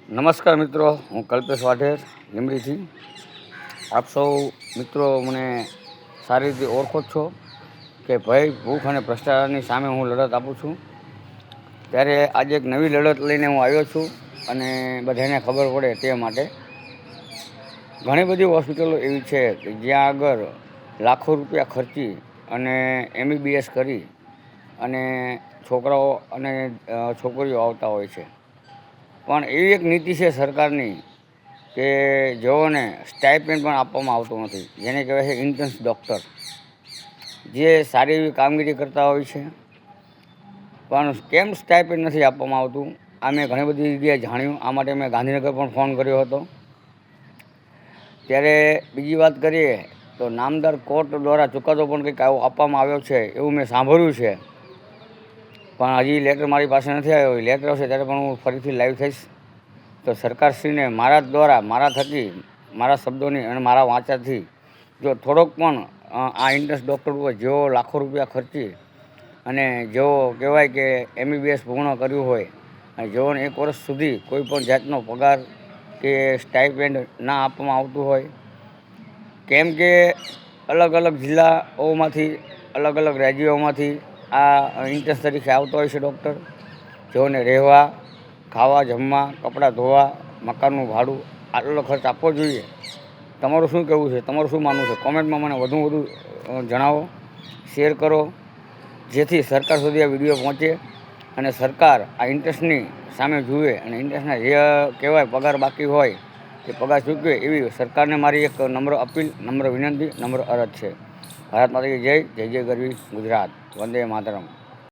નમસ્કાર મિત્રો, હું કલ્પેશ વાઢેર લીંબડીથી. આપ સૌ મિત્રો મને સારી રીતે ઓળખો જ છો કે ભય, ભૂખ અને ભ્રષ્ટાચારની સામે હું લડત આપું છું. ત્યારે આજે એક નવી લડત લઈને હું આવ્યો છું અને બધાને ખબર પડે તે માટે. ઘણી બધી હોસ્પિટલો એવી છે કે જ્યાં આગળ લાખો રૂપિયા ખર્ચી અને MBBS કરી અને છોકરાઓ અને છોકરીઓ આવતા હોય છે. પણ એવી એક નીતિ છે સરકારની કે જેઓને સ્ટાઇપેન્ડ પણ આપવામાં આવતું નથી, જેને કહેવાય છે ઇન્ટર્ન્સ ડૉક્ટર, જે સારી એવી કામગીરી કરતા હોય છે. પણ કેમ સ્ટાઇપેન્ડ નથી આપવામાં આવતું આ મેં ઘણી બધી જગ્યાએ જાણ્યું. આ માટે મેં ગાંધીનગર પણ ફોન કર્યો હતો. ત્યારે બીજી વાત કરીએ તો નામદાર કોર્ટ દ્વારા ચુકાદો પણ કંઈક આવો આપવામાં આવ્યો છે એવું મેં સાંભળ્યું છે. પણ હજી લેટર મારી પાસે નથી આવ્યો. લેટર આવશે ત્યારે પણ હું ફરીથી લાઈવ થઈશ. તો સરકારશ્રીને મારા દ્વારા, મારા થકી, મારા શબ્દોની અને મારા વાંચાથી જો થોડોક પણ આ ઇન્ટર્ન્સ ડૉક્ટર ઉપર જેઓ લાખો રૂપિયા ખર્ચી અને જેઓ કહેવાય કે MBBS પૂર્ણ કર્યું હોય અને જેઓને 1 વર્ષ સુધી કોઈ પણ જાતનો પગાર કે સ્ટાઇપેન્ડ ના આપવામાં આવતું હોય, કેમ કે અલગ અલગ જિલ્લાઓમાંથી, અલગ અલગ રાજ્યોમાંથી આ ઇન્ટર્ન્સ તરીકે આવતો હોય છે ડૉક્ટર, જેઓને રહેવા, ખાવા, જમવા, કપડાં ધોવા, મકાનનું ભાડું આટલો ખર્ચ આપવો જોઈએ. તમારું શું કહેવું છે? તમારું શું માનવું છે? કોમેન્ટમાં મને વધુ જણાવો, શેર કરો, જેથી સરકાર સુધી આ વિડીયો પહોંચે અને સરકાર આ ઇન્ટર્ન્સની સામે જુએ અને ઇન્ટર્ન્સના જે કહેવાય પગાર બાકી હોય તે પગાર ચૂકવે એવી સરકારને મારી એક નમ્ર અપીલ, નમ્ર વિનંતી, નમ્ર અરજ છે. ભારત માતા કી જય. જય જય ગરવી ગુજરાત. વંદે માતરમ.